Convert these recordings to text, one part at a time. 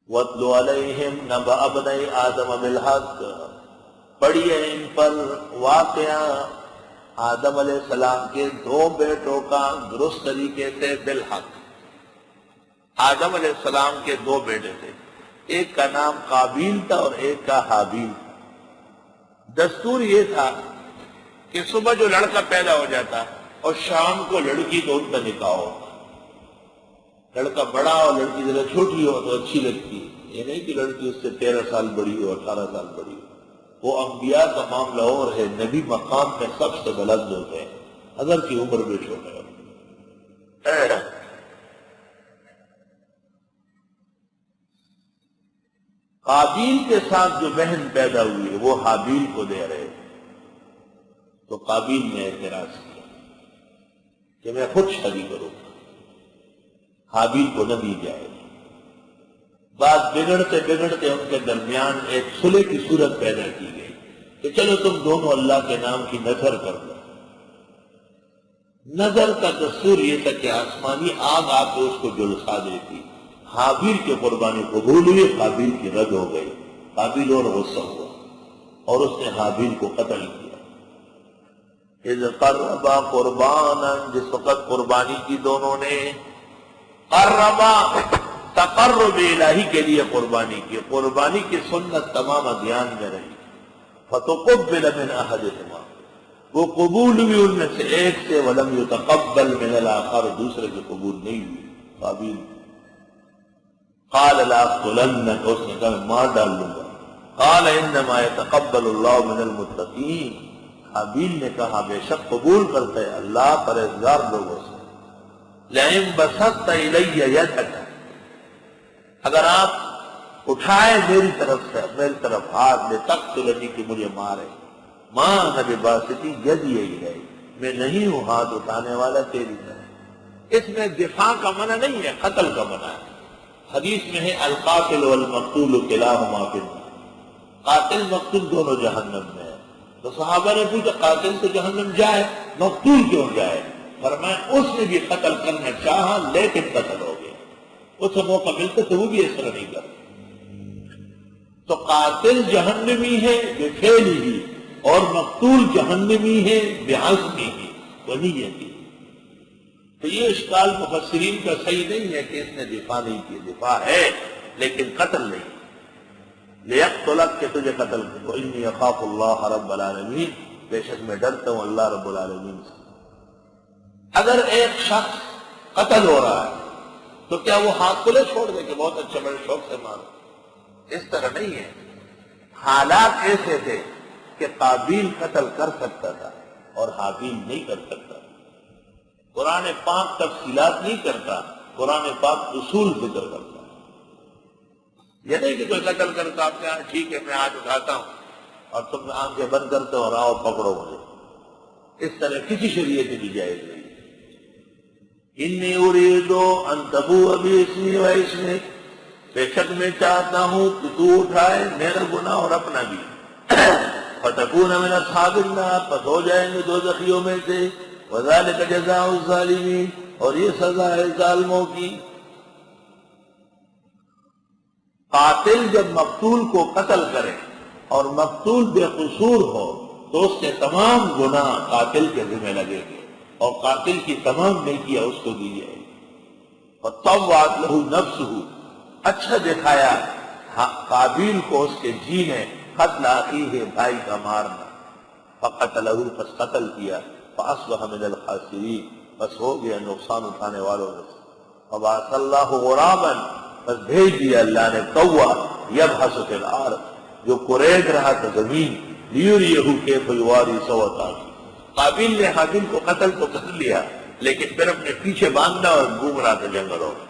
وَاتْلُ عَلَيْهِمْ نَبَأَ ابْنَيْ آدَمَ بِالْحَقِّ، پڑھیے ان پر واقعہ آدم علیہ السلام کے دو بیٹوں کا درست طریقے سے بالحق۔ آدم علیہ السلام کے دو بیٹے تھے، ایک کا نام قابیل تھا اور ایک کا حابیل۔ دستور یہ تھا کہ صبح جو لڑکا پیدا ہو جاتا اور شام کو لڑکی تو ان کا نکاح ہوتا۔ لڑکا بڑا اور لڑکی ذرا چھوٹی ہو تو اچھی لگتی ہے، یہ نہیں کہ لڑکی اس سے 13 سال بڑی ہو 18 سال بڑی ہو۔ وہ انبیاء کا معاملہ اور ہے، نبی مقام میں سب سے بلند ہوتے ہیں اگر کی عمر میں چھوٹے ہو۔ قابیل کے ساتھ جو بہن پیدا ہوئی ہے وہ حابیل کو دے رہے، تو قابیل نے اعتراض کیا کہ میں خود شادی کروں گا، حابیل کو نہ دی جائے۔ بات بگڑتے بگڑتے ان کے درمیان ایک صلح کی صورت پیدا کی گئی کہ چلو تم دونوں اللہ کے نام کی نذر کر دو۔ نذر کا دستور یہ تھا کہ آسمانی آگ آ کے اس کو جلسا دیتی۔ حابیل کی قربانی قبول ہوئی، قابیل کی رد ہو گئی۔ قابیل اور غصہ ہوا اور اس نے حابیل کو قتل کیا۔ اذ قربا قربانا، جس وقت قربانی کی دونوں نے، قربا تقرب الہی کے لیے قربانی کی، قربانی کی سنت تمام ادیان میں رہی۔ فتقبل من احدہما، وہ قبول ہوئی ان میں سے ایک سے، ولم یتقبل من الاخر، دوسرے سے قبول نہیں ہوئی۔ قابیل قال لاقتلنک، اس نے کہا میں مار ڈال لوں گا۔ قال انما يتقبل اللہ من المتقین، حابیل نے کہا بے شک قبول کرتا ہے اللہ پرہیزگار لوگوں سے۔ لئن بسطت الی یدک، اگر آپ اٹھائے میری طرف سے، میری طرف ہاتھ لے تقتلنی کہ مجھے مارے، ما انا بباسطی یدی الیک، میں نہیں ہوں ہاتھ اٹھانے والا تیری طرف۔ اس میں دفاع کا منع نہیں ہے، قتل کا منع ہے۔ حدیث میں ہے القاتل والمقتول کلاہما فی النار، قاتل مقتول دونوں جہنم میں ہے۔ تو صحابہ نے پوچھا قاتل تو جہنم جائے، مقتول کیوں جائے؟ فرمایا اس نے بھی قتل کرنا چاہا لیکن قتل ہو گیا، اسے موقع ملتا تو وہ بھی اس طرح نہیں کرتا۔ تو قاتل جہنمی ہے بفعلہ ہی، اور مقتول جہنمی ہے بعزمہ ہی ونیتہ۔ تو یہ اشکال مفسرین کا صحیح نہیں ہے کہ اس نے دفاع نہیں کی، دفاع ہے لیکن قتل نہیں۔ لیقتلک کہ تجھے قتل کرو، انی اخاف اللہ رب العالمین، بے شک میں ڈرتا ہوں اللہ رب العالمین سے۔ اگر ایک شخص قتل ہو رہا ہے تو کیا وہ ہاتھ کو لے چھوڑ دے کہ بہت اچھا بڑے شوق سے مارو؟ اس طرح نہیں ہے۔ حالات ایسے تھے کہ قابیل قتل کر سکتا تھا اور حابیل نہیں کر سکتا۔ قرآن پاک تفصیلات نہیں کرتا، قرآن پاک اصول ذکر کرتا۔ یہ نہیں کہ کوئی قتل کرتا آپ کہاں ٹھیک ہے میں آج اٹھاتا ہوں اور تم آنکھیں بند کرتے ہو اور آؤ پکڑو مجھے، اس طرح کسی شریعت کی جائز نہیں۔ انی اريد ان تبوء باسمی و اسمک، بے شک میں چاہتا ہوں کہ تو اٹھائے میرا گناہ اور اپنا بھی، فتکون من اصحاب النار، پس ہو جائیں گے دوزخیوں میں سے، وذالک جزاء الظالمین، اور یہ سزا ہے ظالموں کی۔ قاتل جب مقتول کو قتل کرے اور مقتول بے قصور ہو تو اس کے تمام گناہ قاتل کے ذمہ لگیں گے اور قاتل کی تمام نیکیاں اس کو دی جائے گی۔ فطوعت لہ نفسہ، اچھا دکھایا قابیل کو اس کے جی نے قتل اخیہ، بھائی کا مارنا، فقتلہ، پس قتل کیا، فاصبح من الخاسرین، بس ہو گیا نقصان اٹھانے والوں میں سے۔ فبعث اللہ غرابا، بس بھیج دیا اللہ نے کوا، یبحث فی الارض، جو قرید رہا تھا زمین، لیریہ کیف یواری سوءۃ اخیہ۔ قابیل نے حابیل کو قتل تو کر لیا لیکن پھر اپنے پیچھے باندھنا اور گھوم رہا تھا جنگلوں میں،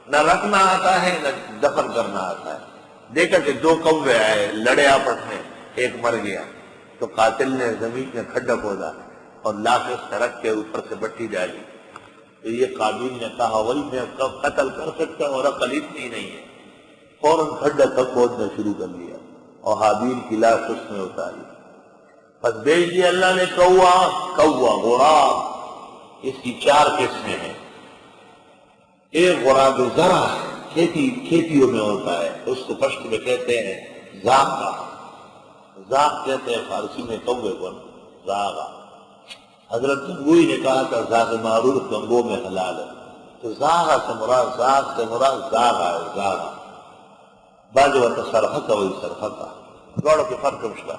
نہ رکھنا آتا ہے نہ دفن کرنا آتا ہے۔ دیکھا کہ دو کوے آئے، لڑے آپس میں، ایک مر گیا تو قاتل نے زمین میں کھڈا کھودا اور لاش اس سے رکھ کے اوپر سے بٹی ڈالی۔ تو یہ قابیل نے کہا وہی میں قتل کر سکتا ہوں اور عقل اتنی نہیں ہے، فوراً کھڈا تک کھودنا شروع کر دیا اور حابیل کی لاش اس میں اتاری۔ بس بھیج دیا اللہ نے کوا، غراب، اس کی 4 قسمیں ہیں۔ ایک غراب ذرا ہے، کھیتیوں میں ہوتا ہے، اس کو پشت میں کہتے ہیں زاغا، زاغ کہتے ہیں فارسی میں کوے کو، زاغا۔ حضرت گنگوئی نے کہا تھا زاغ معروف گنگوں میں حلال ہے، تو زاغا سے مراد زاغا ہے، زاغا بعض وقت سرحق وہی سرحق گوڑوں کے فرق مشکل۔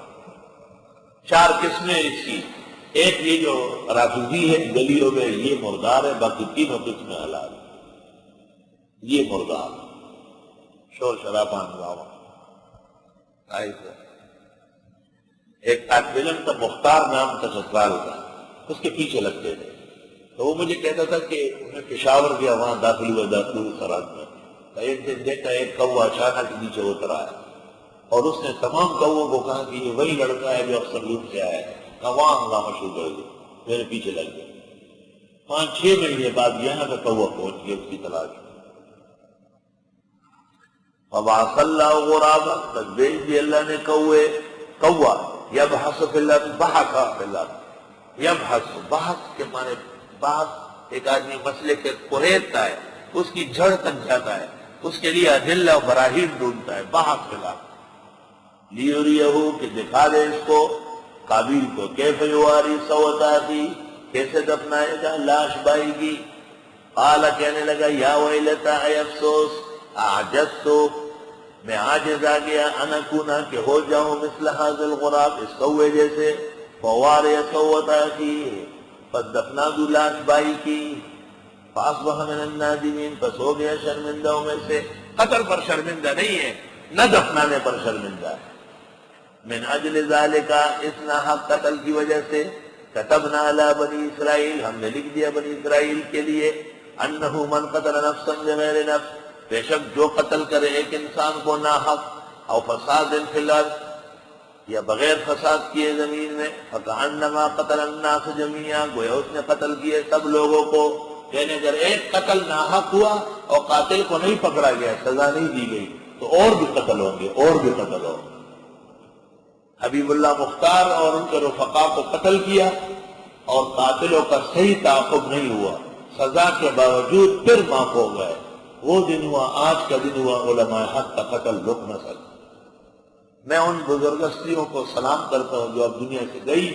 4 قسمیں اس کی، ایک یہ جو رافضی ہے گلیوں میں یہ مردار ہے، باقی تینوں قسمیں حلال ہے۔ یہ مردار شور شرابہ ہنگامہ ایک طالب علم کا مختار نام تھا سسرال کا، اس کے پیچھے لگتے تھے، تو وہ مجھے کہتا تھا کہ میں پشاور گیا، وہاں داخل ہوئے سرحد میں، ایک دن دیکھا ایک کوا اچانک نیچے اترا ہے، اور اس نے تمام کووں کو کہا کہ یہ وہی لڑکا ہے جو اکثر لوٹ سے آیا ہے، وہاں ہنگامہ شروع کر دیا، میرے پیچھے لگ گیا۔ 5-6 مہینے بعد یہاں کا کوا پہنچ گیا اس کی تلاش میں، فبعث اللہ غرابا، تک بھیج دی اللہ نے کوا یبحث فی الارض، بحث فی الارض، یبحث، بحث کے معنی بحث ایک آدمی مسئلے کے کوریدتا ہے، اس کی جڑ تک جاتا ہے، اس کے لیے ادلہ و براہین ڈھونڈتا ہے، بحث فی الارض لیریہو، کہ دکھا دے اس کو قابیل کو، کیف یواری سوءۃ اخیہ، کیسے دفنائے گا لاش بھائی کی۔ قال، کہنے لگا یا ویلتا، اے افسوس، اعجزت، میں عاجز آ گیا، ان اکونا، کہ ہو جاؤں مثل ھذا الغراب، اس کوے جیسے، فواری سوءۃ اخیہ، پس دفنا دوں لاش بھائی کی، فاصبح من النادمین، پس ہو گیا شرمندوں میں سے۔ قتل پر شرمندہ نہیں ہے، نہ دفنانے پر شرمندہ ہے۔ من اجل ذالک، اس ناحق قتل کی وجہ سے، کتبنا علی بنی اسرائیل، ہم نے لکھ دیا بنی اسرائیل کے لیے، انہ من قتل نفسا بغیر نفس، بے شک جو قتل کرے ایک انسان کو ناحق، او فساد فی الارض، یا بغیر فساد کیے زمین میں، فکأنما قتل الناس جميعا، گویا اس نے قتل کیے سب لوگوں کو، یعنی اگر ایک قتل ناحق ہوا اور قاتل کو نہیں پکڑا گیا، سزا نہیں دی گئی، تو اور بھی قتل ہوں گے، اور بھی قتل ہوں گے۔ حبیب اللہ مختار اور ان کے رفقا کو قتل کیا، اور قاتلوں کا صحیح تعاقب نہیں ہوا، سزا کے باوجود پھر معاف ہو گئے۔ وہ دن ہوا، آج کا دن ہوا، علماء حق کا قتل رک نہ سکے۔ میں ان بزرگستیوں کو سلام کرتا ہوں جو اب دنیا سے گئی،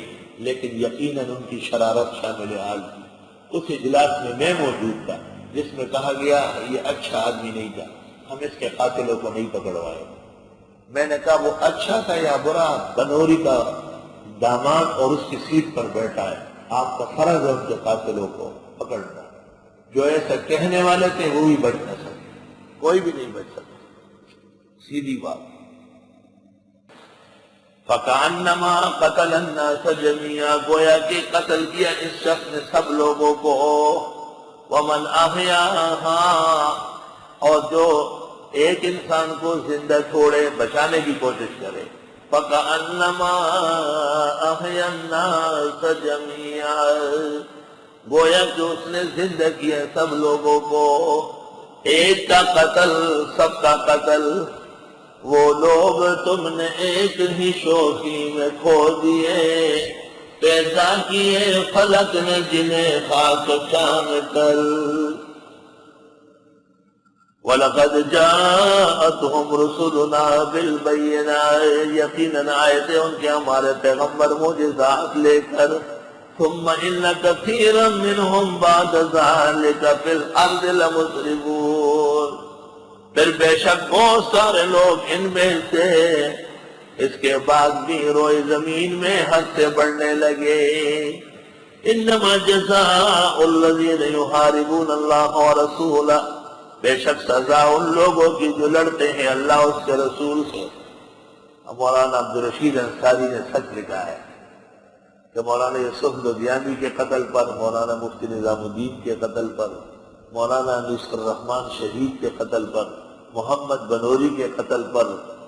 لیکن یقیناً ان کی شرارت شامل حال تھی۔ اس اجلاس میں میں موجود تھا جس میں کہا گیا یہ اچھا آدمی نہیں تھا، ہم اس کے قاتلوں کو نہیں پکڑوائے۔ میں نے کہا وہ اچھا تھا یا برا؟ بنوری کا داماد اور اس کی سیٹ پر بیٹھا ہے، آپ کا فرض ہے ان کے قاتلوں کو پکڑنا۔ جو ایسا کہنے والے تھے وہ بھی بچ نہ سکے، کوئی بھی نہیں بچ سکتا، سیدھی بات۔ فَكَأَنَّمَا قَتَلَ النَّاسَ جَمِيعًا، گویا کہ قتل کیا اس شخص نے سب لوگوں کو۔ وَمَنْ أَحْيَاهَا، اور جو ایک انسان کو زندہ چھوڑے، بچانے کی کوشش کرے، فَكَأَنَّمَا أَحْيَا النَّاسَ جَمِيعًا، گویا کہ اس نے زندہ کیا سب لوگوں کو۔ ایک کا قتل، سب کا قتل، وہ لوگ تم نے ایک ہی شوخی میں کھو دیے، پیدا کیے فلک نے جنہیں خاک چان کر۔ وَلَقَدْ جَاءَتْهُمْ رُسُلُنَا بِالْبَيِّنَاتِ، یقیناً آئے تھے ان کے ہمارے پیغمبر معجزات لے کر۔ ثُمَّ إِنَّ كَثِيرًا مِّنْهُمْ بَعْدَ ذَلِكَ فِي الْأَرْضِ لَمُسْرِفُونَ، پھر بے شک بہت سارے لوگ ان میں سے اس کے بعد بھی روئے زمین میں حد سے بڑھنے لگے۔ انما جزاء الذین یحاربون اللہ ورسولہ، بے شک سزا ان لوگوں کی جو لڑتے ہیں اللہ اس کے رسول سے۔ اب مولانا عبدالرشید انصاری نے سچ لکھا ہے کہ مولانا یوسف لدھیانوی کے قتل پر، مولانا مفتی نظام الدین کے قتل پر، مولانا انیس الرحمن شہید کے قتل پر، محمد بنوری کے قتل پر،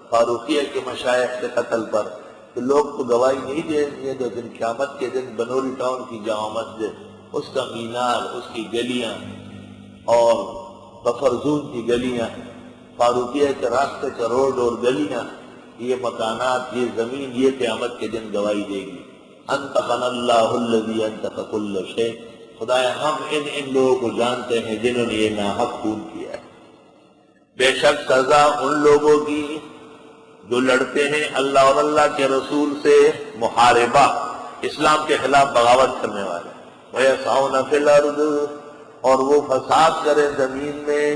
فاروقیہ کے مشائخ کے قتل پر، کہ لوگ تو گواہی نہیں دیں گے، لیکن قیامت کے دن بنوری ٹاؤن کی جامع مسجد، اس کا مینار، اس کی گلیاں، اور بفرزون کی گلیاں، فاروقیہ کے راستے کا روڈ اور گلیاں، یہ مکانات، یہ زمین، یہ قیامت کے دن گواہی دے گی۔ انطقنا اللہ الذی انطق کل شیء، خدایا ہم ان لوگوں کو جانتے ہیں جنہوں نے یہ ناحق خون کیا ہے۔ بے شک سزا ان لوگوں کی جو لڑتے ہیں اللہ اور اللہ کے رسول سے محاربہ، اسلام کے خلاف بغاوت کرنے والے، وَيَسْعَوْنَ فِي الْأَرْضِ، اور وہ فساد کرے زمین میں،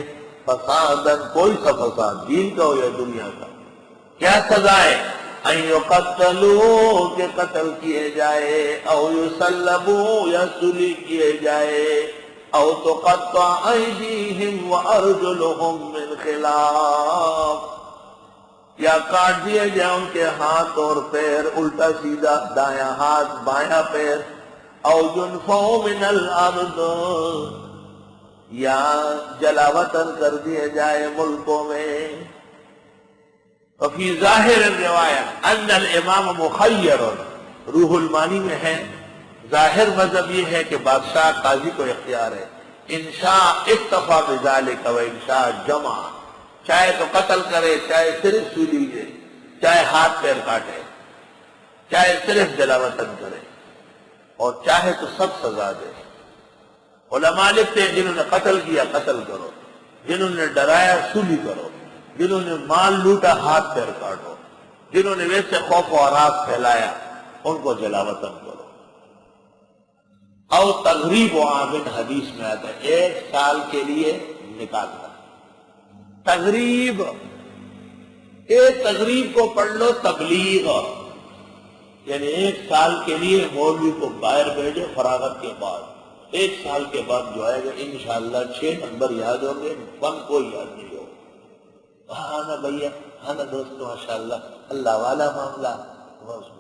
فسادن کوئی سا فساد، دین کا ہو یا دنیا کا۔ کیا سزا ہے؟ ان یقتلوا، کہ قتل کیے جائے، او یصلبوا، یا سلی کیے جائے، او تقطع ایدیہم وارجلہم من خلاف، یا کاٹ دیے جائے ان کے ہاتھ اور پیر الٹا سیدھا، دایاں ہاتھ بایاں پیر، او ينفوا من الارض، یا جلا وطن کر دیے جائے ملکوں میں۔ وفی ظاہر الروایت ان الامام مخیر، روح المانی میں ہے ظاہر مذہب یہ ہے کہ بادشاہ قاضی کو اختیار ہے، انشاء اکتفا بذالک و انشاء جمع، چاہے تو قتل کرے، چاہے صرف سولی دے، چاہے ہاتھ پیر کاٹے، چاہے صرف جلا وطن کرے، اور چاہے تو سب سزا دے۔ علماء لکھتے ہیں جنہوں نے قتل کیا قتل کرو، جنہوں نے ڈرایا سولی کرو، جنہوں نے مال لوٹا ہاتھ پیر کاٹو، جنہوں نے ویسے خوف و عراق پھیلایا ان کو جلا وطن کرو۔ او تغریب و عامن، حدیث میں آتا ہے 1 سال کے لیے نکالنا۔ تغریب، ایک تغریب کو پڑھ لو تبلیغ، یعنی 1 سال کے لیے مولوی کو باہر بھیجو فراغت کے بعد، 1 سال کے بعد جو آئے گا انشاءاللہ 6 نمبر یاد ہوں گے، 1 کو یاد نہیں ہوگا۔ ہاں نا بھیا، ہاں نا دوستو، ماشاءاللہ اللہ والا معاملہ،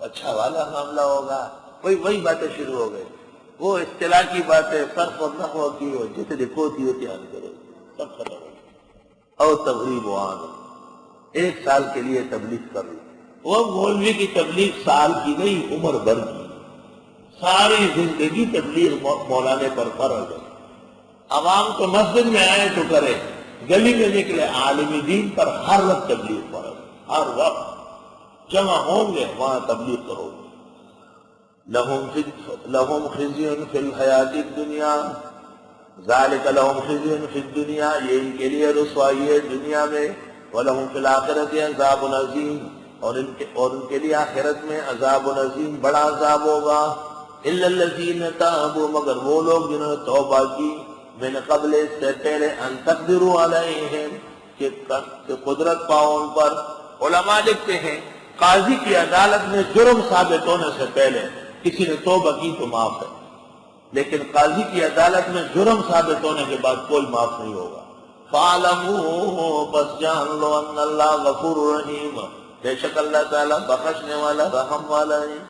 اچھا والا معاملہ ہوگا، وہی باتیں شروع ہو گئی، وہ اصطلاح کی باتیں صرف اور نحو کی ہو، جتنی کوتی ہوتی یاد کرو، سب ختم ہو گئی۔ اور تغریب و عام، 1 سال کے لیے تبلیغ کر لو۔ وہ مولوی کی تبلیغ سال کی نہیں، عمر بھر کی، ساری زندگی تبلیغ مولانے پر فرض ہے۔ عوام تو مسجد میں آئے تو کرے، گلی میں نکلے، عالم دین پر ہر وقت تبلیغ فرض، ہر وقت جمع ہوں گے وہاں تبلیغ کرو گے۔ لہم خزی فی الحیات الدنیا، ذالک لہم خزی فی الدنیا، یہ ان کے لیے رسوائی ہے دنیا میں، ولہم فی الآخرۃ عذاب عظیم، اور ان کے لیے آخرت میں عذاب عظیم، بڑا عذاب ہوگا۔ الا الذین تابوا، مگر وہ لوگ جنہوں نے توبہ کی، من قبل، اس سے پہلے، ان تقدروا علیہم، کہ قدرت پاؤ ان پر۔ علماء لکھتے ہیں قاضی کی عدالت میں جرم ثابت ہونے سے پہلے کسی نے توبہ کی تو معاف ہے، لیکن قاضی کی عدالت میں جرم ثابت ہونے کے بعد کوئی معاف نہیں ہوگا۔ فَاعْلَمُوا، بس جان لو، ان اللہ غفور رحیم، بے شک اللہ تعالیٰ بخشنے والا رحم والا ہے۔